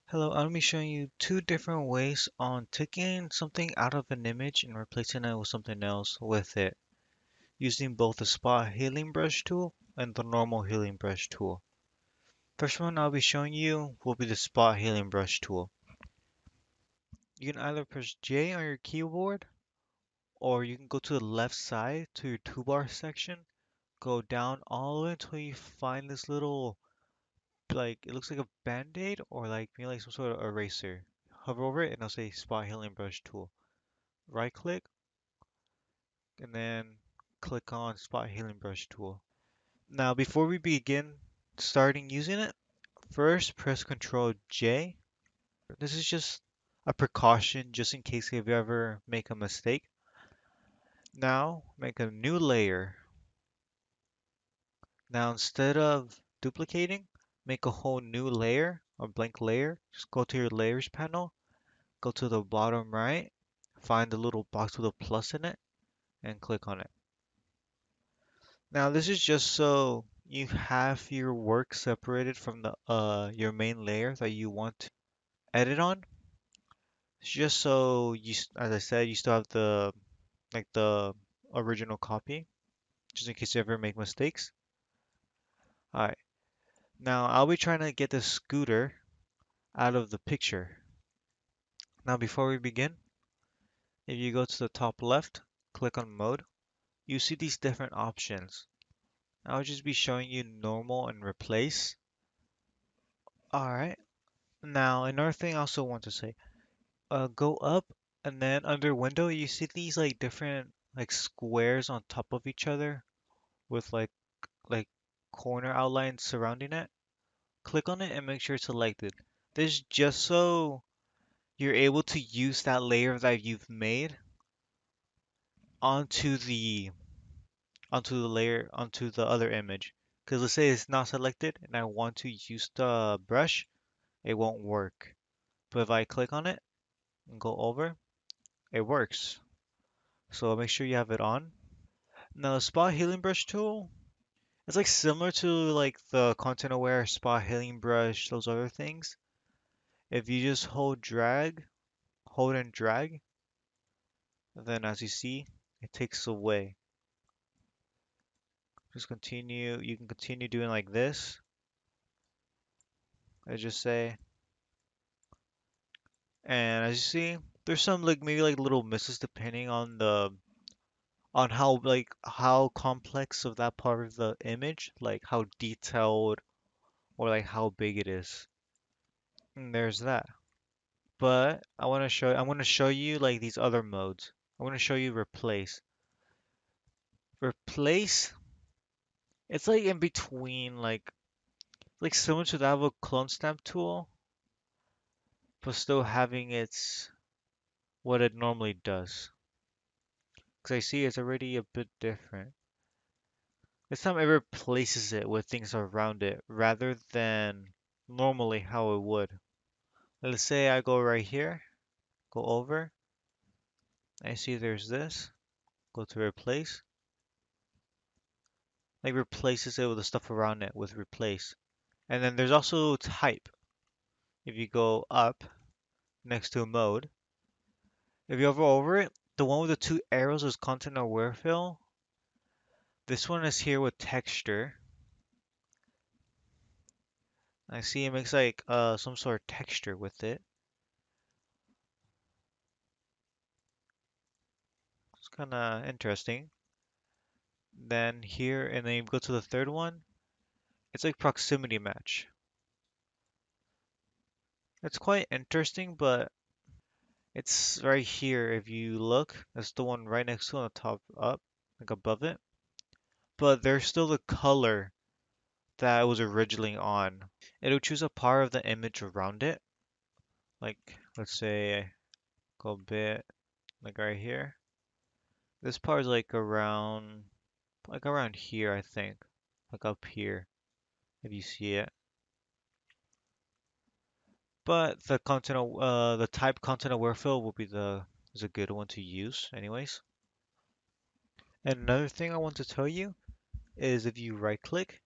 Hello, I'm going to be showing you two different ways on taking something out of an image and replacing it with something else with it, using both the spot healing brush tool and the normal healing brush tool. First one I'll be showing you will be the spot healing brush tool. You can either press J on your keyboard or you can go to the left side to your toolbar section, go down all the way until you find this little, like, it looks like a band-aid or like maybe like some sort of eraser. Hover over it and it'll say spot healing brush tool. Right click and then click on Spot Healing Brush tool. Now, before we begin starting using it, first press Control J. This is just a precaution just in case if you ever make a mistake. Now, make a new layer. Now, instead of duplicating, make a whole new layer, a blank layer. Just go to your layers panel, go to the bottom right, find the little box with a plus in it, and click on it. Now this is just so you have your work separated from the your main layer that you want to edit on. It's just so as I said, you still have the like the original copy, just in case you ever make mistakes. Alright, now I'll be trying to get the scooter out of the picture. Now before we begin, if you go to the top left, click on mode, you see these different options. I'll just be showing you normal and replace. Alright, now another thing I also want to say. Go up and then under window you see these like different like squares on top of each other with like corner outlines surrounding it. Click on it and make sure it's selected. This just so you're able to use that layer that you've made onto the onto the other image. Because let's say it's not selected and I want to use the brush, it won't work. But if I click on it and go over, it works. So make sure you have it on. Now, the spot healing brush tool, it's like similar to like the content aware spot healing brush, those other things. If you just hold and drag, then as you see, it takes away. Just continue, you can continue doing like this. I just say, and as you see, there's some like maybe like little misses depending on the on how complex of that part of the image, like how detailed or like how big it is. And there's that. But I want to show you like these other modes. I want to show you replace. Replace, it's like in between like similar to that of a clone stamp tool, but still having its what it normally does. Because I see it's already a bit different. This time it replaces it with things around it rather than normally how it would. Let's say I go right here, go over, I see there's this, go to replace, like replaces it with the stuff around it with replace. And then there's also type. If you go up next to mode, if you hover over it, the one with the two arrows is content aware fill. This one is here with texture. I see it makes like some sort of texture with it. It's kind of interesting. Then here, and then you go to the third one. It's like proximity match. It's quite interesting, but it's right here. If you look, that's the one right next to on the top up, like above it. But there's still the color that was originally on. It'll choose a part of the image around it. Like, let's say I go a bit like right here. This part is like around here, I think. Like up here, if you see it. But the type content aware fill will be is a good one to use anyways. And another thing I want to tell you is if you right click,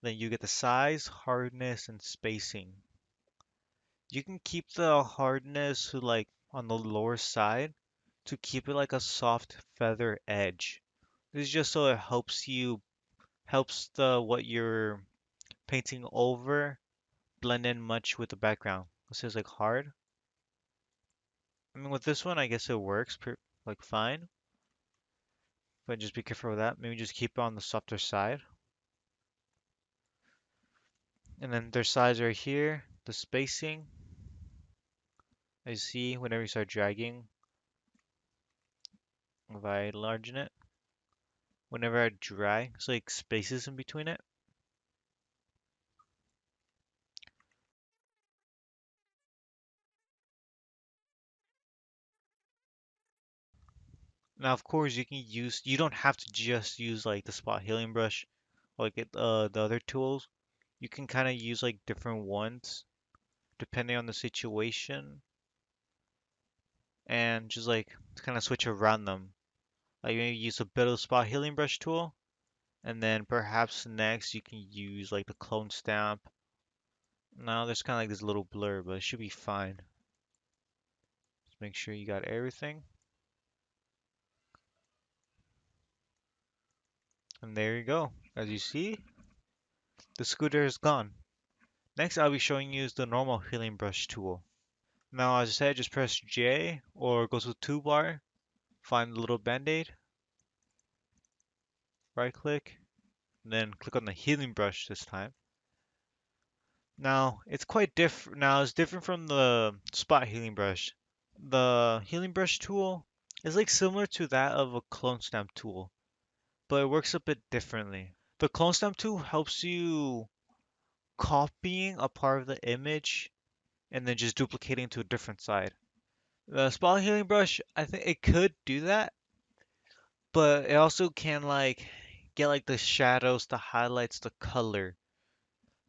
then you get the size, hardness, and spacing. You can keep the hardness to like on the lower side to keep it like a soft feather edge. This is just so it helps the what you're painting over blend in much with the background. This is like hard. I mean with this one I guess it works like fine, but just be careful with that. Maybe just keep it on the softer side. And then their sides are here, the spacing. As you see, whenever you start dragging, if I enlarge it, whenever I drag, it's like spaces in between it. Now, of course, you don't have to just use like the spot healing brush, like the other tools. You can kind of use like different ones depending on the situation and just like kind of switch around them. Like maybe use a bit of the spot healing brush tool, and then perhaps next you can use like the clone stamp. Now there's kind of like this little blur, but it should be fine. Just make sure you got everything. And there you go. As you see, the scooter is gone. Next, I'll be showing you is the normal healing brush tool. Now, as I said, just press J or go to the toolbar, find the little band-aid, right click, and then click on the healing brush this time. Now, it's quite different. Now, it's different from the spot healing brush. The healing brush tool is like similar to that of a clone stamp tool, but it works a bit differently. The clone stamp tool helps you copying a part of the image and then just duplicating to a different side. The spot healing brush, I think it could do that, but it also can like get like the shadows, the highlights, the color.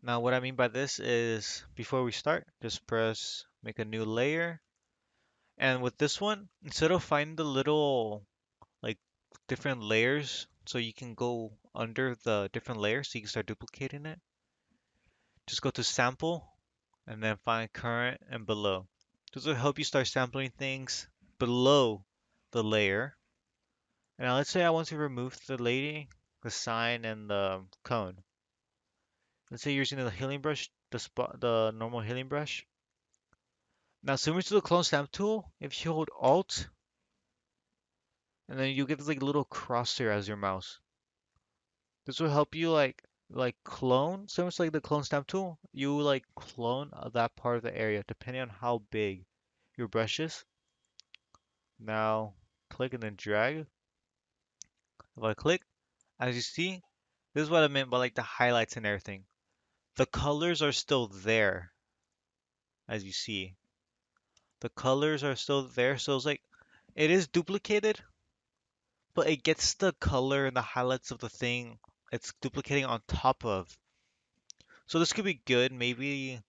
Now, what I mean by this is before we start, just press make a new layer. And with this one, instead of finding the little like different layers, so you can go under the different layers so you can start duplicating it, just go to sample and then find current and below. This will help you start sampling things below the layer. And now let's say I want to remove the lady, the sign, and the cone. Let's say you're using the healing brush, the normal healing brush. Now similar to the clone stamp tool, if you hold Alt, and then you get this like little crosshair as your mouse. This will help you like clone, similar to like the clone stamp tool. You like clone that part of the area depending on how big your brush is. Now click and then drag. If I click, as you see, this is what I meant by like the highlights and everything. The colors are still there, as you see. The colors are still there, so it's like it is duplicated, but it gets the color and the highlights of the thing it's duplicating on top of. So this could be good, maybe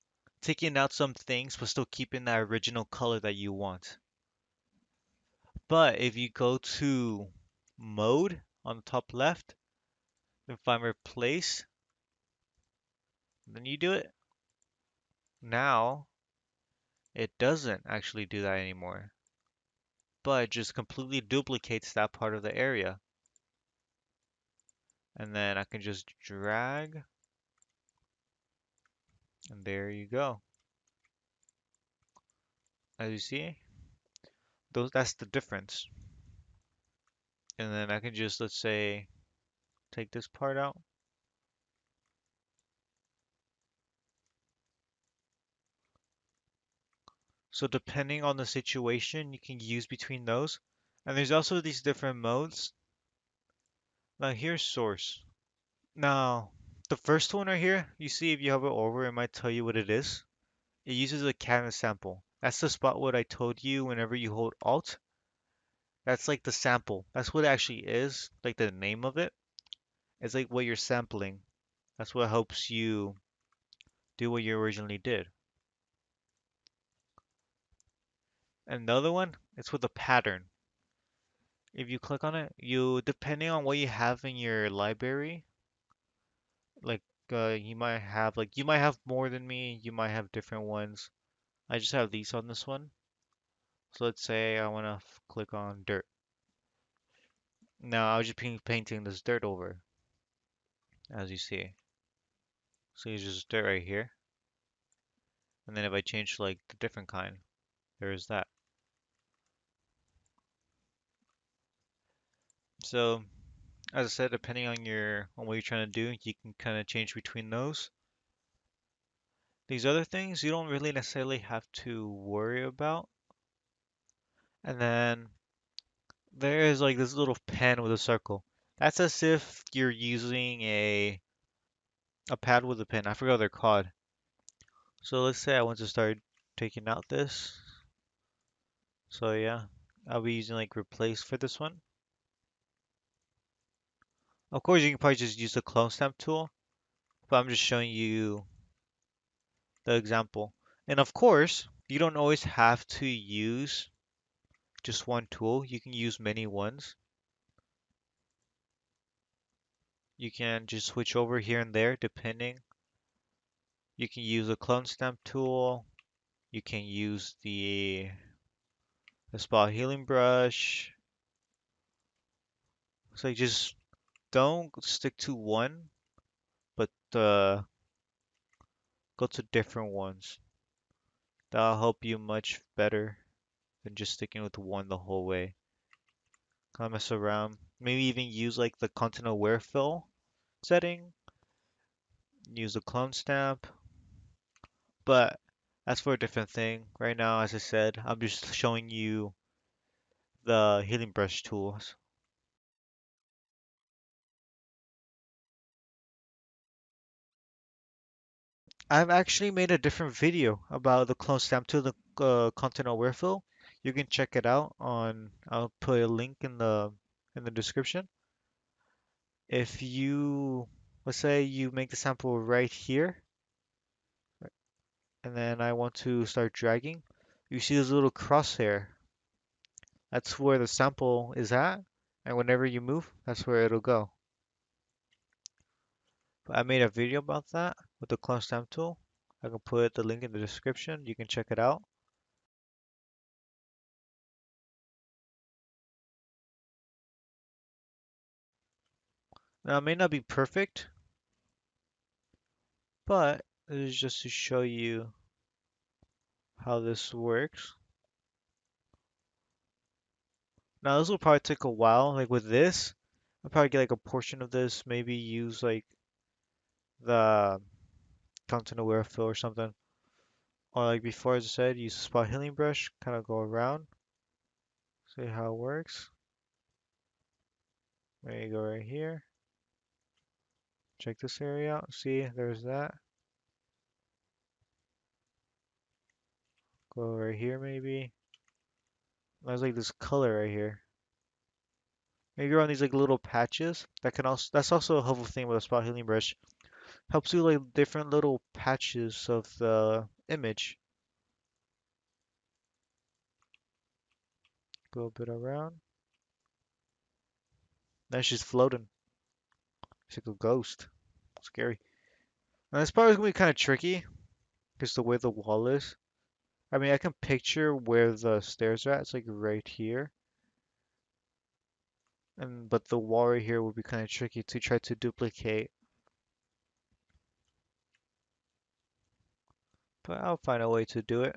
taking out some things, but still keeping that original color that you want. But if you go to mode on the top left and find replace, then you do it. Now it doesn't actually do that anymore, but it just completely duplicates that part of the area. And then I can just drag, and there you go. As you see, that's the difference. And then I can just, let's say, take this part out. So depending on the situation, you can use between those. And there's also these different modes. Now here's source. Now, the first one right here, you see if you hover over, it might tell you what it is. It uses a canvas sample. That's the spot what I told you whenever you hold Alt. That's like the sample. That's what it actually is, like the name of it. It's like what you're sampling. That's what helps you do what you originally did. And the other one, it's with a pattern. If you click on it, depending on what you have in your library, like you might have more than me, you might have different ones. I just have these on this one. So let's say I want to click on dirt. Now I'll just be painting this dirt over, as you see. So it's just dirt right here. And then if I change like the different kind, there's that. So as I said, depending on what you're trying to do, you can kind of change between those. These other things you don't really necessarily have to worry about. And then there is like this little pen with a circle. That's as if you're using a pad with a pen. I forgot what they're called. So let's say I want to start taking out this. So yeah, I'll be using like replace for this one. Of course, you can probably just use the clone stamp tool, but I'm just showing you the example. And of course, you don't always have to use just one tool. You can use many ones. You can just switch over here and there depending. You can use a clone stamp tool. You can use the spot healing brush. So you just don't stick to one, but go to different ones. That'll help you much better than just sticking with one the whole way. Kind of mess around. Maybe even use like the content aware fill setting. Use the clone stamp. But that's for a different thing. Right now, as I said, I'm just showing you the healing brush tools. I've actually made a different video about the clone stamp tool, the content aware fill. You can check it out on. I'll put a link in the description. If you, let's say you make the sample right here, and then I want to start dragging, you see this little crosshair. That's where the sample is at, and whenever you move, that's where it'll go. But I made a video about that with the clone stamp tool. I can put the link in the description. You can check it out. Now, it may not be perfect, but it is just to show you how this works. Now, this will probably take a while. Like with this, I'll probably get like a portion of this, maybe use like the content aware fill or something. Or like before, as I said, use a spot healing brush, kind of go around, see how it works. There you go right here. Check this area out. See, there's that. Go right here maybe. There's like this color right here. Maybe around these like little patches. That's also a helpful thing with a spot healing brush. Helps you like different little patches of the image. Go a bit around. Now she's floating. She's like a ghost. Scary. Now this part is gonna be kind of tricky because the way the wall is. I mean, I can picture where the stairs are at. It's like right here. And but the wall right here would be kind of tricky to try to duplicate. But I'll find a way to do it.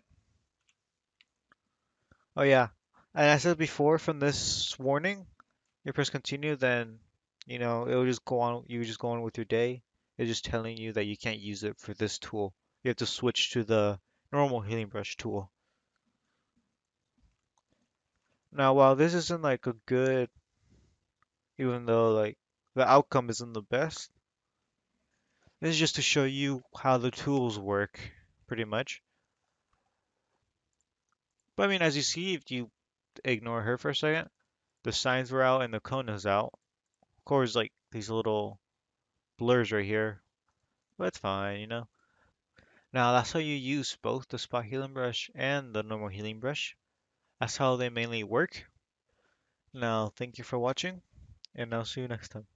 Oh yeah. And I said before from this warning, you press continue, then it'll just go on. You just go on with your day. It's just telling you that you can't use it for this tool. You have to switch to the normal healing brush tool. Now, while this isn't like a good, even though like the outcome isn't the best, this is just to show you how the tools work, pretty much. But I mean, as you see, if you ignore her for a second, the signs were out and the cone is out. Of course, like these little blurs right here, but it's fine. Now that's how you use both the spot healing brush and the normal healing brush. That's how they mainly work. Now, thank you for watching, and I'll see you next time.